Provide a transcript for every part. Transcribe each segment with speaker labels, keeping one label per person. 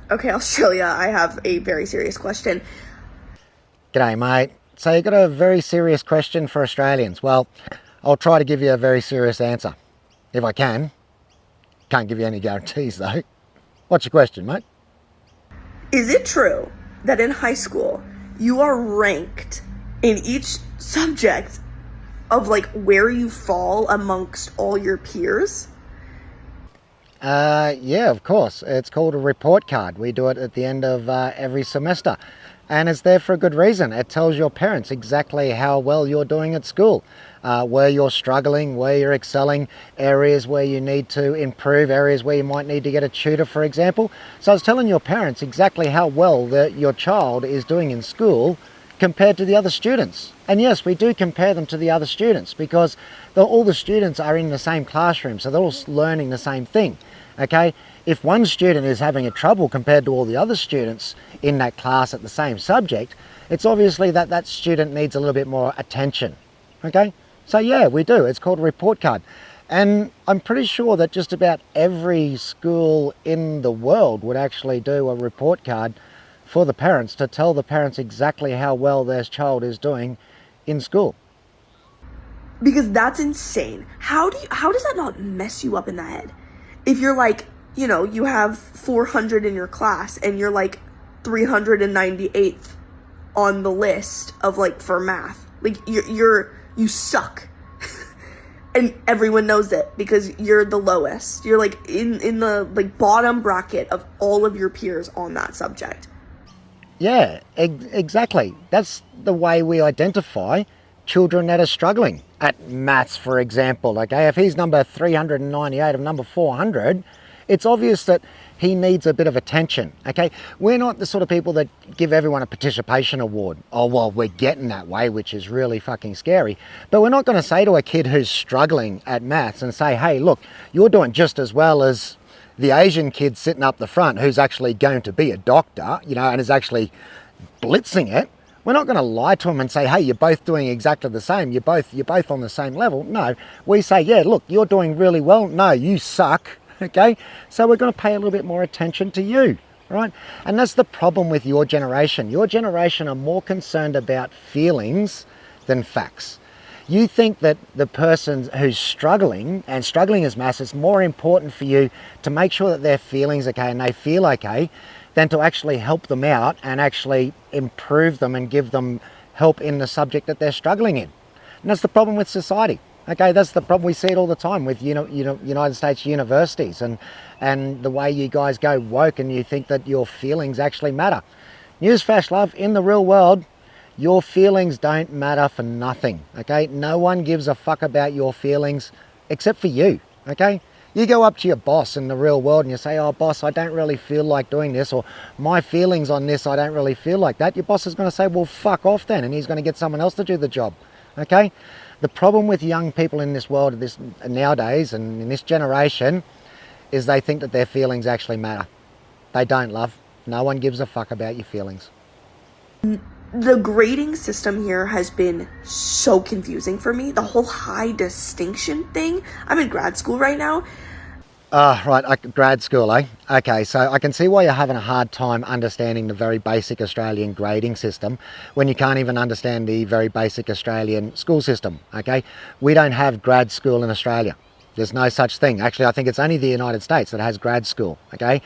Speaker 1: Okay, Australia, I have a very serious question.
Speaker 2: G'day, mate. So you got a very serious question for Australians. Well, I'll try to give you a very serious answer. If I can. Can't give you any guarantees though. What's your question, mate?
Speaker 1: Is it true that in high school you are ranked in each subject of like where you fall amongst all your peers?
Speaker 2: Yeah, of course. It's called a report card. We do it at the end of every semester. And it's there for a good reason. It tells your parents exactly how well you're doing at school, where you're struggling, where you're excelling, areas where you need to improve, areas where you might need to get a tutor, for example. So it's telling your parents exactly how well your child is doing in school compared to the other students. And yes, we do compare them to the other students because all the students are in the same classroom, so they're all learning the same thing. Okay, if one student is having a trouble compared to all the other students in that class at the same subject, it's obviously that that student needs a little bit more attention. Okay, so yeah, we do. It's called a report card. And I'm pretty sure that just about every school in the world would actually do a report card for the parents to tell the parents exactly how well their child is doing in school.
Speaker 1: Because that's insane. How does that not mess you up in the head? If you're like, you have 400 in your class and you're like 398th on the list of like for math. Like you suck. And everyone knows it because you're the lowest. You're like in the like bottom bracket of all of your peers on that subject.
Speaker 2: Yeah, exactly. That's the way we identify children that are struggling at maths, for example. Okay, if he's number 398 of number 400, it's obvious that he needs a bit of attention. Okay, we're not the sort of people that give everyone a participation award. Oh, well, we're getting that way, which is really fucking scary. But we're not going to say to a kid who's struggling at maths and say, hey, look, you're doing just as well as the Asian kid sitting up the front who's actually going to be a doctor, and is actually blitzing it. We're not going to lie to them and say, hey, you're both doing exactly the same. You're both on the same level. No, we say, yeah, look, you're doing really well. No, you suck. Okay, so we're going to pay a little bit more attention to you, right? And that's the problem with your generation. Your generation are more concerned about feelings than facts. You think that the person who's struggling as mass, it's more important for you to make sure that their feelings okay and they feel okay than to actually help them out and actually improve them and give them help in the subject that they're struggling in. And that's the problem with society. Okay, that's the problem. We see it all the time with United States universities and the way you guys go woke and you think that your feelings actually matter. Newsflash, love, in the real world, your feelings don't matter for nothing. Okay, no one gives a fuck about your feelings except for you. Okay, you go up to your boss in the real world and you say, oh boss, I don't really feel like doing this, or my feelings on this, I don't really feel like that. Your boss is going to say, well, fuck off then, and he's going to get someone else to do the job. Okay, the problem with young people in this world, this nowadays and in this generation, is they think that their feelings actually matter. They don't, love. No one gives a fuck about your feelings.
Speaker 1: The grading system here has been so confusing for me. The whole high distinction thing. I'm in grad school right now.
Speaker 2: Right, grad school, eh? Okay, so I can see why you're having a hard time understanding the very basic Australian grading system when you can't even understand the very basic Australian school system, okay? We don't have grad school in Australia. There's no such thing. Actually, I think it's only the United States that has grad school, okay?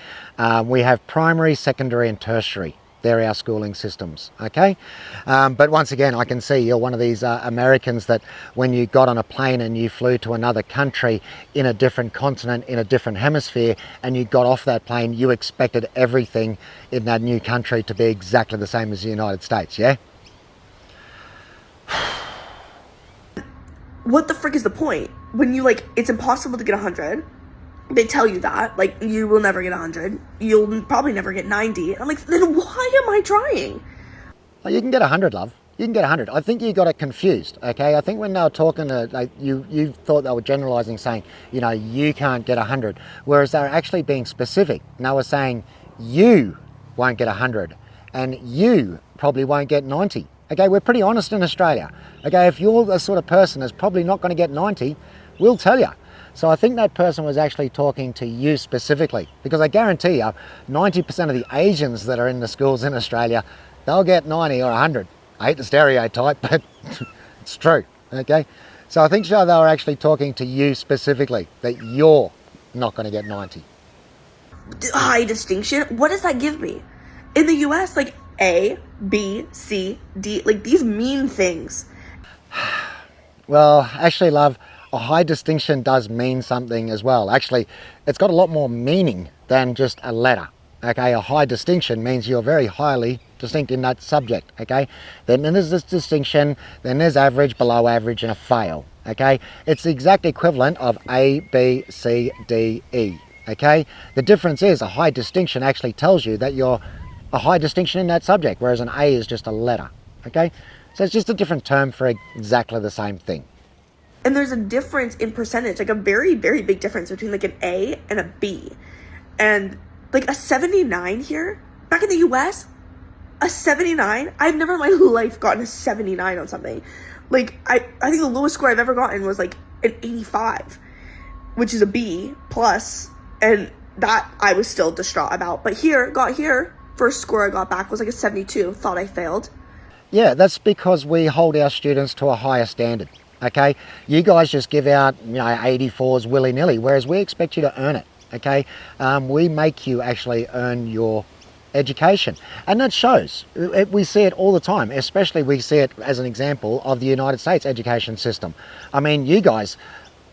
Speaker 2: We have primary, secondary and tertiary. They're our schooling systems, okay? But once again, I can see you're one of these Americans that when you got on a plane and you flew to another country in a different continent, in a different hemisphere, and you got off that plane, you expected everything in that new country to be exactly the same as the United States, yeah?
Speaker 1: What the frick is the point? When you it's impossible to get 100. They tell you that, you will never get 100. You'll probably never get 90. I'm like, then why am I trying?
Speaker 2: Well, you can get 100, love. You can get 100. I think you got it confused, okay? I think when they were talking, you thought they were generalising, saying, you can't get 100, whereas they were actually being specific. And they were saying, you won't get 100, and you probably won't get 90. Okay, we're pretty honest in Australia. Okay, if you're the sort of person that's probably not going to get 90, we'll tell you. So I think that person was actually talking to you specifically, because I guarantee you 90% of the Asians that are in the schools in Australia, they'll get 90 or 100. I hate the stereotype, but it's true, okay? So I think they were actually talking to you specifically, that you're not going to get 90.
Speaker 1: High distinction? What does that give me? In the US, like A, B, C, D, like these mean things.
Speaker 2: Well, actually, love, a high distinction does mean something as well. Actually, it's got a lot more meaning than just a letter. Okay, a high distinction means you're very highly distinct in that subject. Okay, then there's this distinction, then there's average, below average, and a fail. Okay, it's the exact equivalent of A, B, C, D, E. Okay, the difference is a high distinction actually tells you that you're a high distinction in that subject, whereas an A is just a letter. Okay, so it's just a different term for exactly the same thing.
Speaker 1: And there's a difference in percentage, like a very, very big difference between like an A and a B. And like a 79 here, back in the US, a 79, I've never in my life gotten a 79 on something. Like, I think the lowest score I've ever gotten was like an 85, which is a B plus, and that I was still distraught about. But here, first score I got back was like a 72, thought I failed.
Speaker 2: Yeah, that's because we hold our students to a higher standard. Okay, you guys just give out 84s willy-nilly, whereas we expect you to earn it. Okay, we make you actually earn your education, and that shows. We see it all the time, especially we see it as an example of the United States education system. I mean, you guys,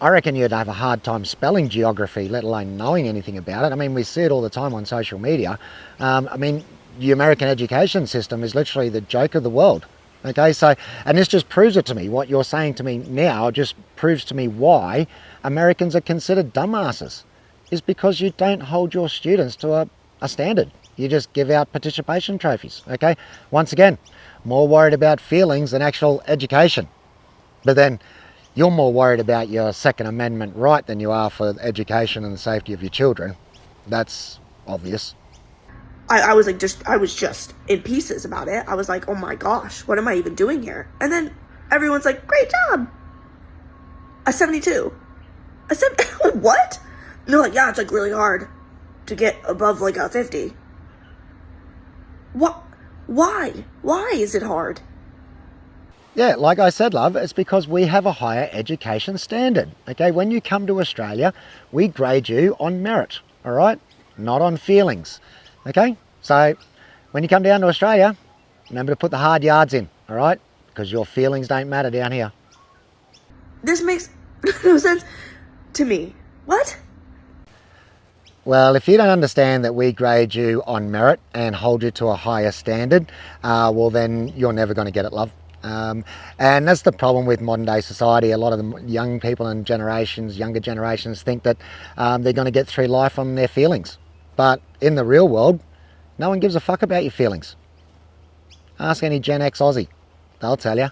Speaker 2: I reckon you'd have a hard time spelling geography, let alone knowing anything about it. I mean, we see it all the time on social media. I mean, the American education system is literally the joke of the world. Okay, so, and this just proves it to me. What you're saying to me now just proves to me why Americans are considered dumbasses, is because you don't hold your students to a standard. You just give out participation trophies. Okay, once again, more worried about feelings than actual education. But then you're more worried about your Second Amendment right than you are for education and the safety of your children. That's obvious.
Speaker 1: I was just in pieces about it. I was like, oh my gosh, what am I even doing here? And then everyone's like, great job. A 72. A 70, what? And they're like, yeah, it's like really hard to get above like a 50. What? Why? Why is it hard?
Speaker 2: Yeah, like I said, love, it's because we have a higher education standard. Okay, when you come to Australia, we grade you on merit, all right? Not on feelings. Okay, so when you come down to Australia, remember to put the hard yards in, all right? Because your feelings don't matter down here.
Speaker 1: This makes no sense to me. What?
Speaker 2: Well, if you don't understand that we grade you on merit and hold you to a higher standard, well, then you're never going to get it, love. And that's the problem with modern day society. A lot of the young people and younger generations think that they're going to get through life on their feelings. But in the real world, no one gives a fuck about your feelings. Ask any Gen X Aussie. They'll tell you.